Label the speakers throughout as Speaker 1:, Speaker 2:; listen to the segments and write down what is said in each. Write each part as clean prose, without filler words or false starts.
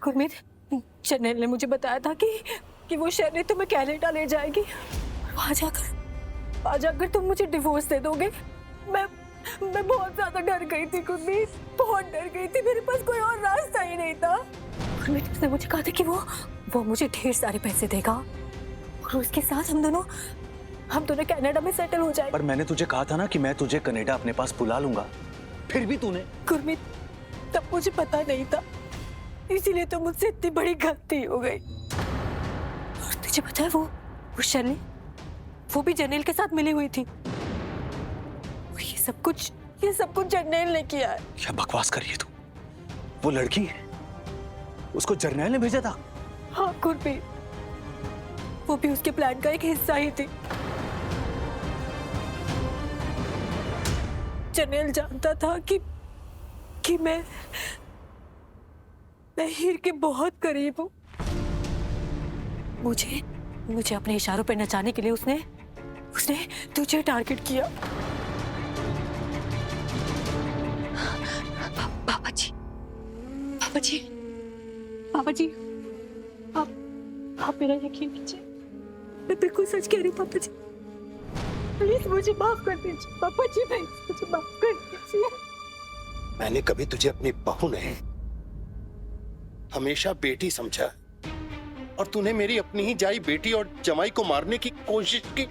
Speaker 1: Gurmeet, general ने मुझे बताया था कि वो शर्ली तुम्हें कनाडा ले जाएगी। वहां जाकर तुम मुझे डिवोर्स दे दोगे। मैं बहुत ज्यादा डर गई थी गुरमीत, बहुत डर गई थी। मेरे पास कोई और रास्ता ही नहीं था। गुरमीत, उसने मुझे कहा था कि वो मुझे ढेर सारे पैसे देगा और उसके साथ हम दोनों कनाडा में सेटल हो जाएंगे।
Speaker 2: पर मैंने तुझे कहा था ना कि मैं तुझे कनाडा अपने पास बुला लूंगा, फिर भी तूने।
Speaker 1: गुरमीत, तब मुझे पता नहीं था, इसीलिए तो मुझसे इतनी बड़ी गलती हो गई। और तुझे पता है वो शर्ली, वो भी जर्नेल के साथ मिली हुई थी। और ये सब कुछ जर्नेल ने किया है।
Speaker 2: क्या बकवास कर रही है तू? वो लड़की है, उसको जर्नैल ने भेजा था।
Speaker 1: हाँ गुरमीत, वो भी उसके प्लान का एक हिस्सा ही थी। जर्नेल जानता था कि मैं हीर के बहुत करीब हूँ। मुझे अपने इशारों पर नचाने के लिए उसने तुझे टारगेट किया। पापा जी, आप मेरा यकीन कीजिए, मैं बिल्कुल सच कह रही हूँ। पापा जी प्लीज मुझे माफ कर दीजिए। पापा जी प्लीज मुझे माफ कर दीजिए।
Speaker 3: मैंने कभी तुझे अपनी बहू नहीं, हमेशा बेटी समझा, और तूने मेरी अपनी ही जाई बेटी और जमाई को मारने की कोशिश की।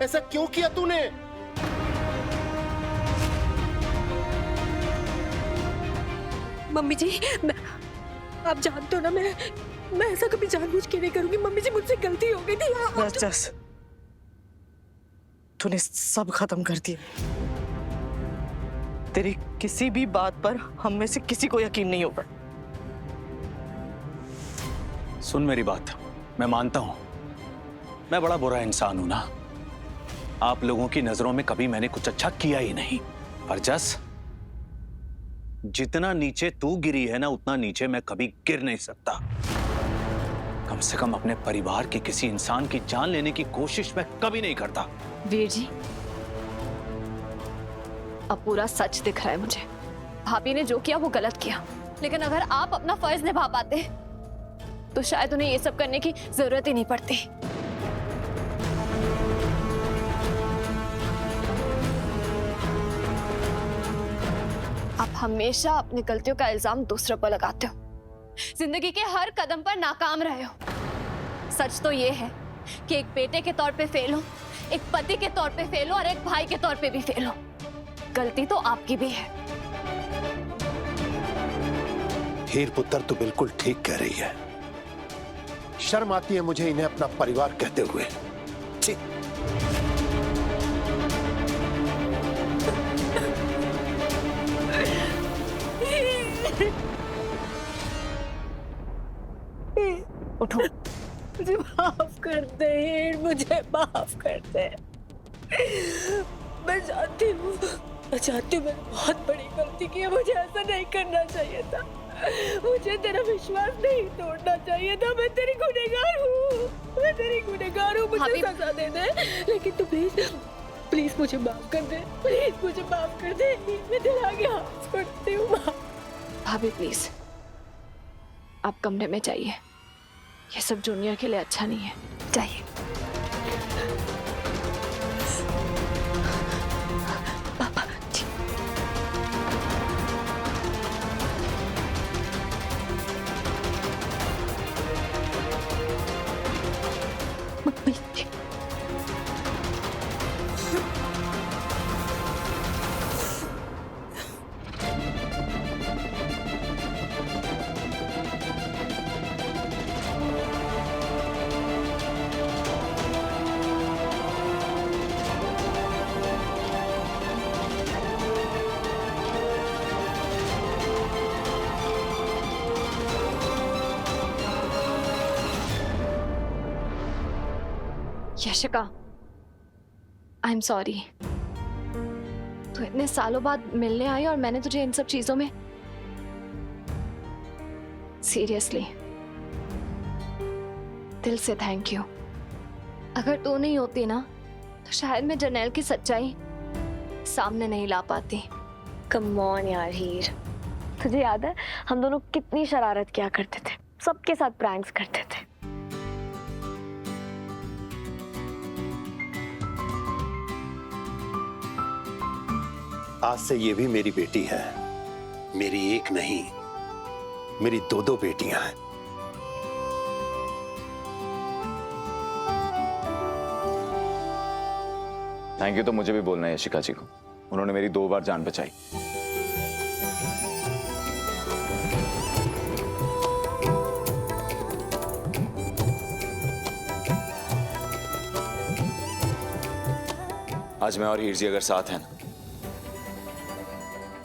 Speaker 3: ऐसा क्यों किया तूने?
Speaker 1: मम्मी जी, आप जानते हो ना, मैं ऐसा कभी जानबूझ के नहीं करूंगी। मम्मी जी, मुझसे गलती हो गई थी।
Speaker 4: बस तूने सब खत्म कर दिया। तेरी किसी भी बात पर हम में से किसी को यकीन नहीं होगा।
Speaker 2: सुन मेरी बात, मैं मानता हूं मैं बड़ा बुरा इंसान हूं ना। आप लोगों की नजरों में कभी मैंने कुछ अच्छा किया ही नहीं। पर जस जितना नीचे तू गिरी है ना, उतना नीचे मैं कभी गिर नहीं सकता। कम से कम अपने परिवार के किसी इंसान की जान लेने की कोशिश मैं कभी नहीं करता।
Speaker 5: वीर जी, अब पूरा सच दिख रहा है मुझे। भाभी ने जो किया वो गलत किया, लेकिन अगर आप अपना फर्ज निभा पाते तो शायद उन्हें ये सब करने की जरूरत ही नहीं पड़ती। आप हमेशा अपनी गलतियों का इल्जाम दूसरों पर लगाते हो, जिंदगी के हर कदम पर नाकाम रहे हो। सच तो ये है कि एक बेटे के तौर पे फेल हो, एक पति के तौर पे फेल हो और एक भाई के तौर पे भी फेल हो। गलती तो आपकी भी है।
Speaker 3: हीर पुत्र तो बिल्कुल ठीक कह रही है। शर्म आती है मुझे इन्हें अपना परिवार कहते हुए। छी।
Speaker 5: उठो।
Speaker 1: मुझे माफ कर दे हीर, मुझे माफ कर दे। मैं जानती हूँ मैंने बहुत बड़ी गलती की है। मुझे ऐसा नहीं करना चाहिए था। मुझे तेरा विश्वास नहीं तोड़ना चाहिए था। मैं तेरी गुनहगार हूँ। मुझे सजा दे दे, लेकिन तू प्लीज मुझे माफ कर दे। प्लीज मुझे माफ कर दे। मैं तेरे आगे हाथ जोड़ती हूँ।
Speaker 5: भाभी प्लीज, आप कमरे में जाइए। ये सब जूनियर के लिए अच्छा नहीं है। जाइए।
Speaker 1: पापा जी, मम्मी ji,
Speaker 5: Yashika, I am sorry. तो इतने सालों बाद मिलने आई और मैंने तुझे इन सब चीजों में सीरियसली दिल से थैंक यू। अगर तू नहीं होती ना तो शायद मैं जर्नैल की सच्चाई सामने नहीं ला पाती।
Speaker 6: कम ऑन यार हीर,
Speaker 5: तुझे याद है हम दोनों कितनी शरारत किया करते थे, सबके साथ प्रैंक्स करते थे।
Speaker 3: आज से ये भी मेरी बेटी है। मेरी एक नहीं, मेरी दो दो बेटियां हैं।
Speaker 6: थैंक यू तो मुझे भी बोलना है यशिका जी को, उन्होंने मेरी 2 बार जान बचाई। आज मैं और हीर जी अगर साथ हैं ना,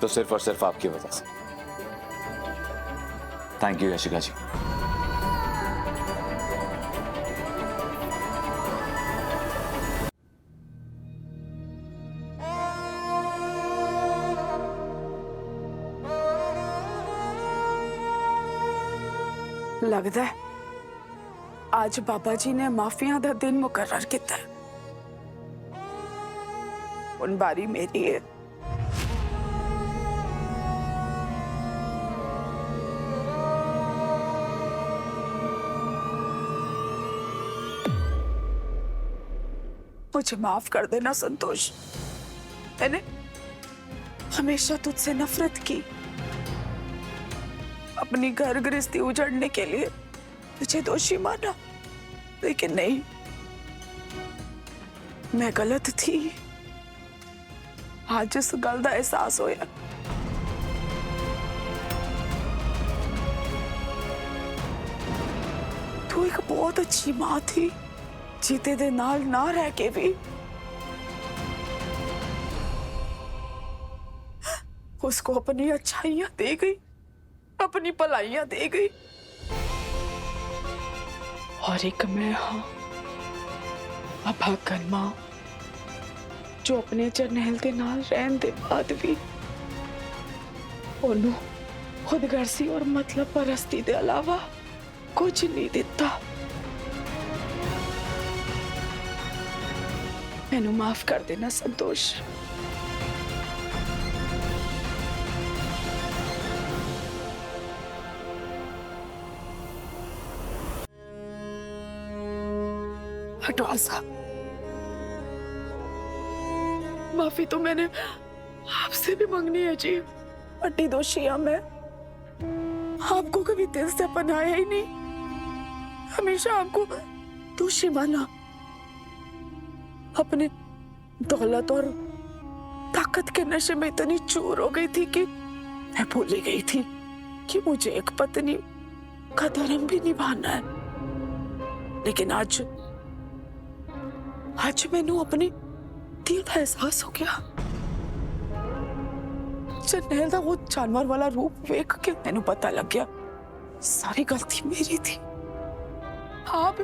Speaker 6: तो सिर्फ और सिर्फ आपकी वजह से। थैंक यू यशिका जी।
Speaker 7: लगता है आज बाबा जी ने माफिया का दिन मुकर्रर किया है। उन बारी मेरी है। मुझे माफ कर देना संतोष, मैंने हमेशा तुझसे नफरत की। अपनी घर गृहस्थी उजड़ने के लिए तुझे दोषी माना, लेकिन नहीं, मैं गलत थी। आज इस गल का एहसास होया। तू एक बहुत अच्छी मां थी, जीते दे नाल ना रह के भी उसको अपनी अच्छाइयां दे गई, अपनी भलाइयां दे गई। और एक मैं हाँ अभागन मां, जो अपने जरनैल दे नाल रहन दे बाद भी ओनू खुदगर्जी और मतलब परस्ती दे अलावा कुछ नहीं दिता। मैनू माफ कर देना संतोष। हटवा साहब, माफी तो मैंने आपसे भी मांगनी है जी। बड़ी दोषी हूं मैं, आपको कभी दिल से अपनाया ही नहीं, हमेशा आपको दोषी माना। अपने दौलत और ताकत के नशे में इतनी चूर हो गई थी कि मैं भूल ही गई थी कि मुझे एक पत्नी का धर्म भी निभाना है। लेकिन आज मैनू अपनी दिल का एहसास हो गया। जरनैल का वो जानवर वाला रूप देख के मैनू पता लग गया सारी गलती मेरी थी। आप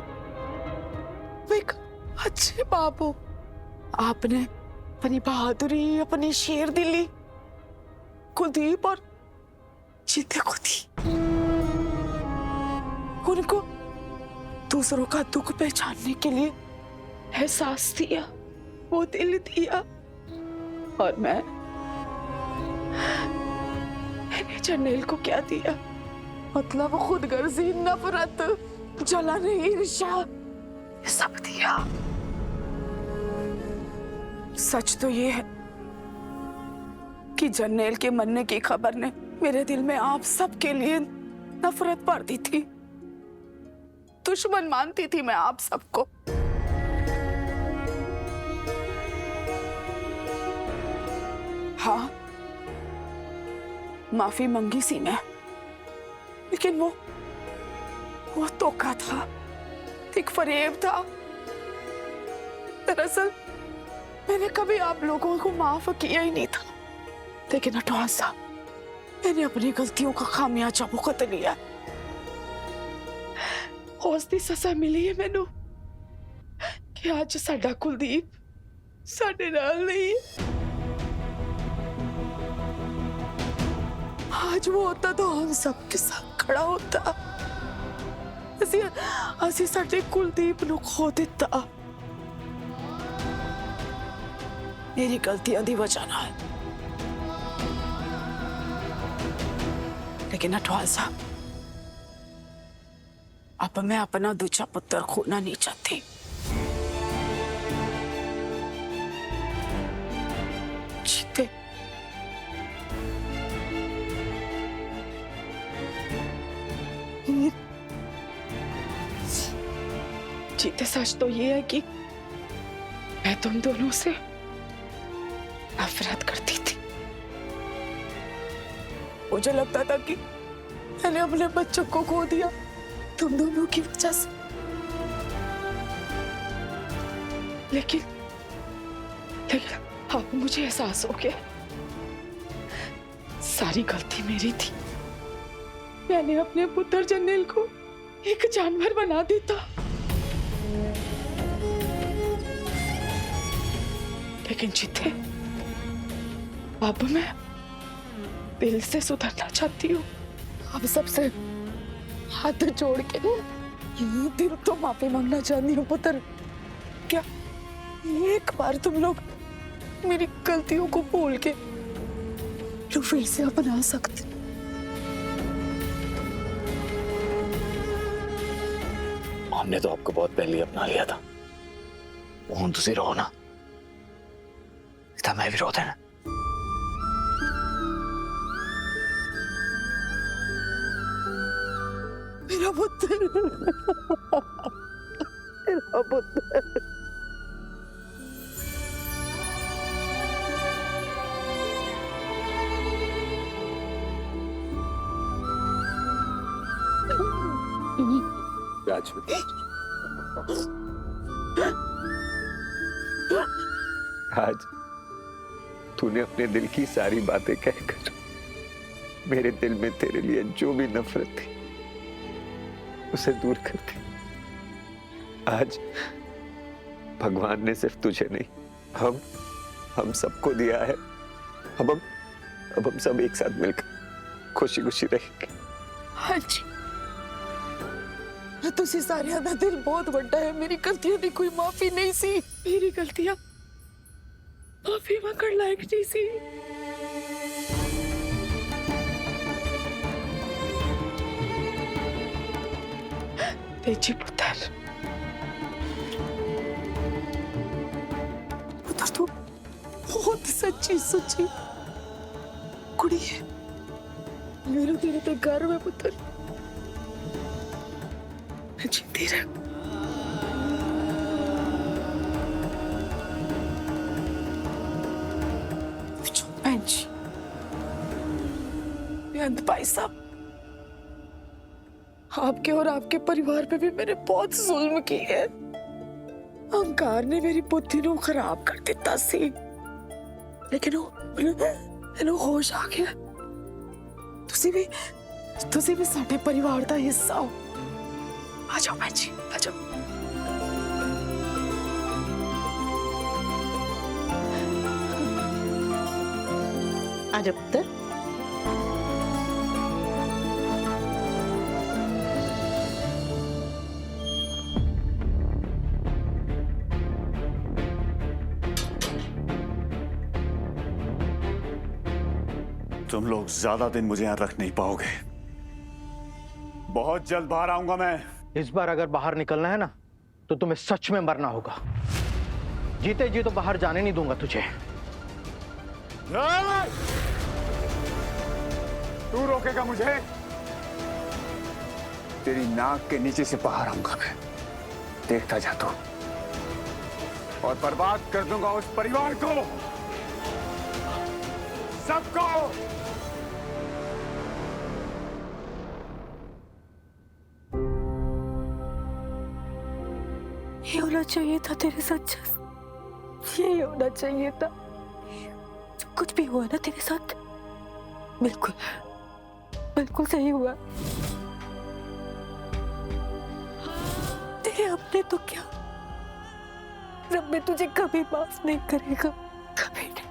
Speaker 7: एक अच्छे बाप हो, आपने अपनी बहादुरी, अपनी शेर दिली कुलदीप और जीते को दी। उनको दूसरों का दुख पहचानने के लिए एहसास दिया, वो दिल दिया। और मैंने जरनैल को क्या दिया? मतलब खुदगर्जी, नफरत, जलन, ईर्ष्या, सब दिया। सच तो ये है कि जरनैल के मरने की खबर ने मेरे दिल में आप सबके लिए नफरत भर दी थी। दुश्मन मानती थी मैं आप सबको। हाँ, माफी मांगी सी मैं, लेकिन वो धोखा था, एक फरेब था। दरअसल मैंने कभी आप लोगों को माफ किया ही नहीं था, लेकिन अटवाल साहब, मैंने अपनी गलतियों का खामियाजा भुगत लिया। उसकी सजा मिली है मैनू कि आज साडा कुलदीप साडे नाल नहीं। आज वो होता तो हम सबके साथ खड़ा होता। असी साडे कुलदीप नू खो दिता मेरी गलतियां दी वजह नाल। लेकिन अठवाल साहब, अब मैं अपना दूसरा पुत्र खोना नहीं चाहती। जीते जीते सच तो ये है कि मैं तुम दोनों से नफरत करती थी। मुझे लगता था कि मैंने अपने बच्चों को खो दिया तुम दोनों की वजह से, लेकिन अब मुझे एहसास हो गया सारी गलती मेरी थी। मैंने अपने पुत्र जन्नेल को एक जानवर बना देता, लेकिन जीते अब मैं दिल से सुधरना चाहती हूँ। अब सबसे हाथ जोड़ के दिल तो माफी मांगना चाहती हूँ पुत्र। क्या एक बार तुम लोग मेरी गलतियों को भूल के तो फिर से अपना सकते?
Speaker 2: हमने तो आपको बहुत पहले ही अपना लिया था। ਹੁਣ ਤੁਸੀਂ ਰੋ ਨਾ, ਤਾਂ ਮੈਂ ਵੀ ਰੋ ਦੇਣਾ।
Speaker 7: मेरा पुत्र, मेरा पुत्र।
Speaker 6: राज, आज तूने अपने दिल की सारी बातें कहकर मेरे दिल में तेरे लिए जो भी नफरत थी उसे दूर कर दी। आज भगवान ने सिर्फ तुझे नहीं हम सबको दिया है। अब हम सब एक साथ मिलकर खुशी खुशी रहेंगे।
Speaker 7: हाँ जी, तुसी सारियां दा दिल बहुत बड़ा है। मेरी गलतियां दी कोई माफी नहीं सी। मेरी गलतियां माफी मंगण लायक नहीं सी। तेजी पुत्र तू बहुत सच्ची सुच्ची कुड़ी है। मेरे तेरे ते गर्व है पुत्र। जीती रह। बेअंत भाई साहब, आपके और आपके परिवार पे भी मैंने बहुत जुल्म किए है। अहंकार ने मेरी बुद्धि को खराब कर दिता सी, लेकिन वो होश आ गया। तुसी भी साडे परिवार का हिस्सा हो। आ जाओ बहन जी, आ जाओ।
Speaker 4: आ जाओ पुत्र।
Speaker 8: तुम लोग ज्यादा दिन मुझे यहां रख नहीं पाओगे। बहुत जल्द बाहर आऊंगा मैं।
Speaker 9: इस बार अगर बाहर निकलना है ना तो तुम्हें सच में मरना होगा। जीते जी तो बाहर जाने नहीं दूंगा तुझे।
Speaker 8: तू रोकेगा मुझे? तेरी नाक के नीचे से बाहर आऊंगा मैं। देखता जा तू, और बर्बाद कर दूंगा उस परिवार को, सबको।
Speaker 1: ये होना चाहिए था तेरे साथ, ये होना चाहिए था। जो कुछ भी हुआ ना तेरे साथ, बिल्कुल बिल्कुल सही हुआ। तेरे अपने तो क्या, रब में तुझे कभी माफ नहीं करेगा, कभी नहीं।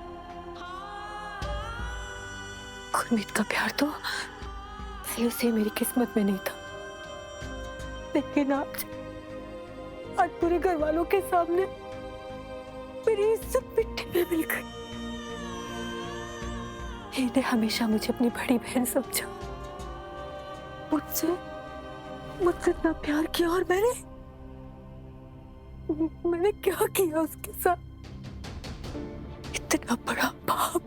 Speaker 1: गुरमीत का प्यार तो पहले से मेरी किस्मत में नहीं था, लेकिन आज पूरे घर वालों के सामने मेरी इज्जत मिट्टी में मिल गई। इन्हें हमेशा मुझे अपनी बड़ी बहन समझा, मुझसे इतना प्यार किया और मैंने क्या किया उसके साथ? इतना बड़ा पाप,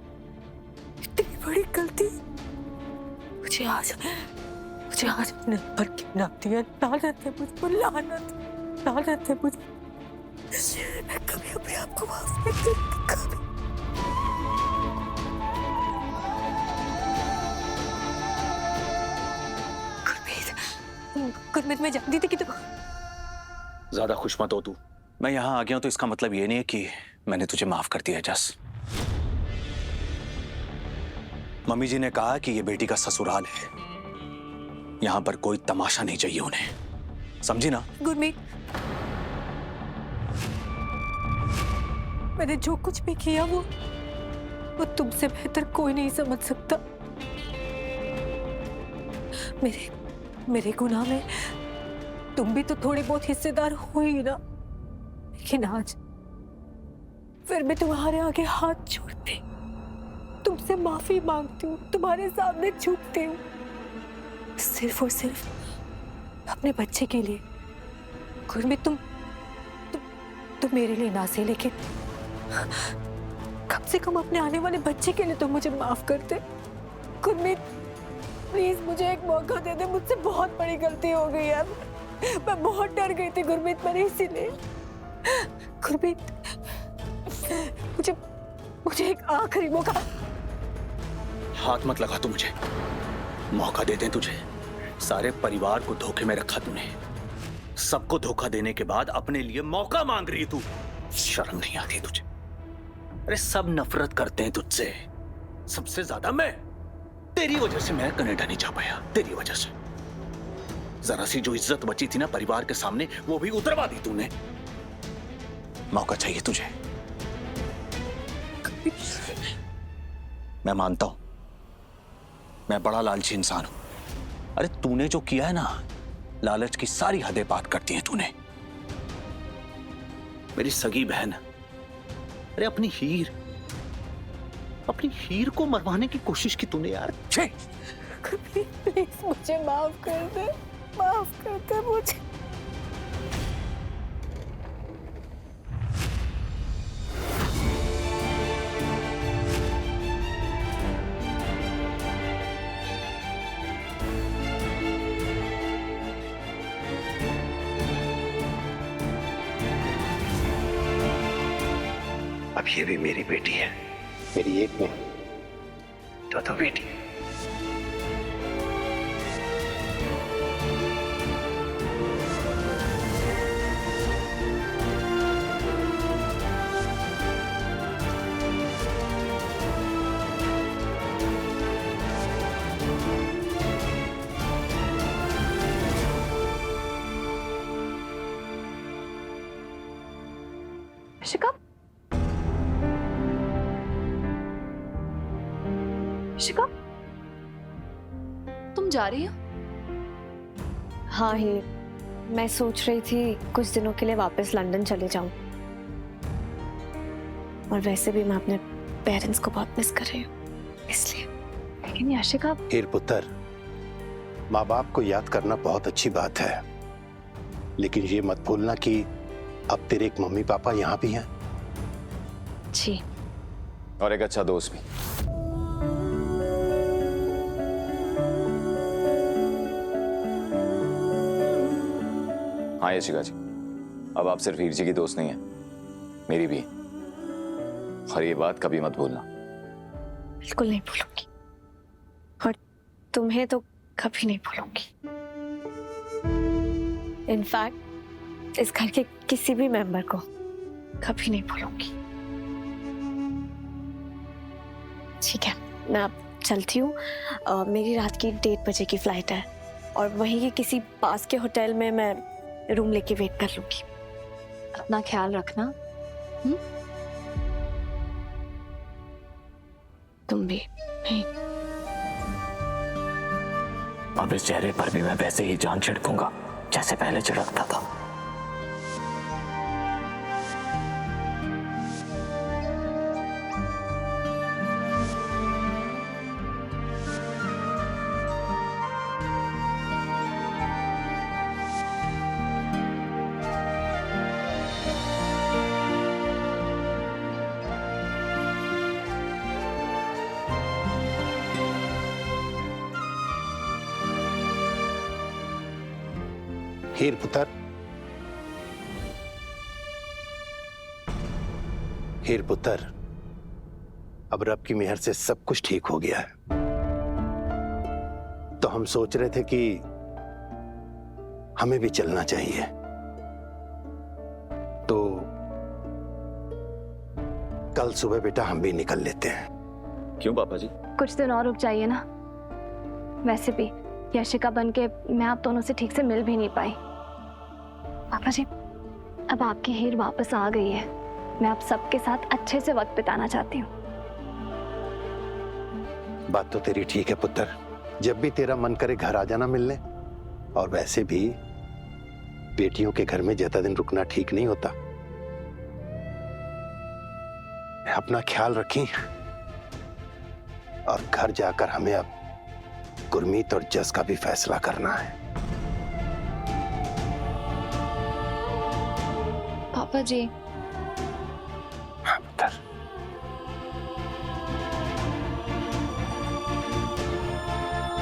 Speaker 1: इतनी बड़ी गलती। मुझे आज अपने पर किडनैप दिया। लानत है मुझ पर, लानत है मुझ। मैं कभी अपने आप को माफ नहीं करूंगी, कभी। गुरमीत, मैं जानती थी कि तुम
Speaker 2: ज्यादा खुश मत हो तू। मैं यहां आ गया हूं तो इसका मतलब ये नहीं है कि मैंने तुझे माफ कर दिया। जस मम्मी जी ने कहा कि ये बेटी का ससुराल है, यहां पर कोई तमाशा नहीं चाहिए उन्हें, समझी ना?
Speaker 1: गुरमीत, मैंने जो कुछ भी किया वो तुमसे बेहतर कोई नहीं समझ सकता। मेरे गुनाह में तुम भी तो थोड़ी बहुत हिस्सेदार हो ही ना। लेकिन आज फिर मैं तुम्हारे आगे हाथ जोड़ती, तुमसे माफी मांगती हूँ, तुम्हारे सामने झुकती हूँ, सिर्फ और सिर्फ अपने बच्चे के लिए। गुरमीत, तुम मेरे लिए ना सही, लेकिन कम से कम अपने आने वाले बच्चे के लिए तो मुझे माफ कर दे। गुरमीत, प्लीज मुझे एक मौका दे दे। मुझसे बहुत बड़ी गलती हो गई है। मैं बहुत डर गई थी गुरमीत, मैंने इसीलिए। गुरमीत, मुझे एक आखिरी मौका।
Speaker 2: हाथ मत लगा तू मुझे, मौका दे दे तुझे। सारे परिवार को धोखे में रखा तूने, सबको धोखा देने के बाद अपने लिए मौका मांग रही तू। शर्म नहीं आती तुझे? अरे सब नफरत करते हैं तुझसे, सबसे ज्यादा मैं। तेरी वजह से मैं कनाडा नहीं जा पाया, तेरी वजह से। जरा सी जो इज्जत बची थी ना परिवार के सामने, वो भी उतरवा दी तूने। मौका चाहिए तुझे। मैं मानता हूं मैं बड़ा लालची इंसान हूं। अरे तूने जो किया है ना, लालच की सारी हदें पार करती हैं तूने। मेरी सगी बहन, अरे अपनी हीर को मरवाने की कोशिश की तूने यार।
Speaker 1: प्लीज मुझे माफ कर दे मुझे।
Speaker 6: अब ये भी मेरी बेटी है,
Speaker 3: मेरी एक में
Speaker 6: तो बेटी।
Speaker 5: शिखा, शिखा, तुम जा रही हो?
Speaker 10: हाँ ही, मैं सोच रही थी कुछ दिनों के लिए वापस लंदन चले जाऊं। और वैसे भी मैं अपने पेरेंट्स को बहुत मिस कर रही हूँ, इसलिए।
Speaker 5: लेकिन याशिका,
Speaker 3: हीर पुत्र, माँ बाप को याद करना बहुत अच्छी बात है, लेकिन ये मत भूलना कि अब तेरे एक मम्मी पापा यहाँ भी हैं।
Speaker 10: जी।
Speaker 8: और एक अच्छा दोस्त भी। हाँ यशिका जी, अब आप सिर्फ हीर जी की दोस्त नहीं है, मेरी भी। और ये बात कभी मत भूलना।
Speaker 10: बिल्कुल नहीं भूलूंगी, और तुम्हें तो कभी नहीं भूलूंगी। इनफैक्ट इस घर के किसी भी मेंबर को कभी नहीं भूलूंगी। ठीक है, मैं अब चलती हूँ। मेरी रात की 1:30 बजे की फ्लाइट है, और वहीं के किसी पास के होटल में मैं रूम लेके वेट कर लूंगी।
Speaker 5: अपना ख्याल रखना।
Speaker 10: तुम भी। नहीं,
Speaker 2: अब इस चेहरे पर भी मैं वैसे ही जान छिड़कूंगा जैसे पहले छिड़कता था।
Speaker 3: हीर पुत्र, हीर पुत्र, अब रब की मेहर से सब कुछ ठीक हो गया है। तो हम सोच रहे थे कि हमें भी चलना चाहिए, तो कल सुबह बेटा हम भी निकल लेते हैं।
Speaker 2: क्यों पापा जी?
Speaker 5: कुछ दिन और रुक जाइए ना। वैसे भी यशिका बन के मैं आप दोनों से ठीक से मिल भी नहीं पाई। पापा जी, अब आपकी हीर वापस आ गई है। मैं आप सबके साथ अच्छे से वक्त बिताना चाहती हूँ।
Speaker 3: बात तो तेरी ठीक है पुत्र, जब भी तेरा मन करे घर आ जाना मिलने। और वैसे भी बेटियों के घर में ज्यादा दिन रुकना ठीक नहीं होता। अपना ख्याल रखें, और घर जाकर हमें अब गुरमीत और जस का भी फैसला करना है।
Speaker 5: पापा जी,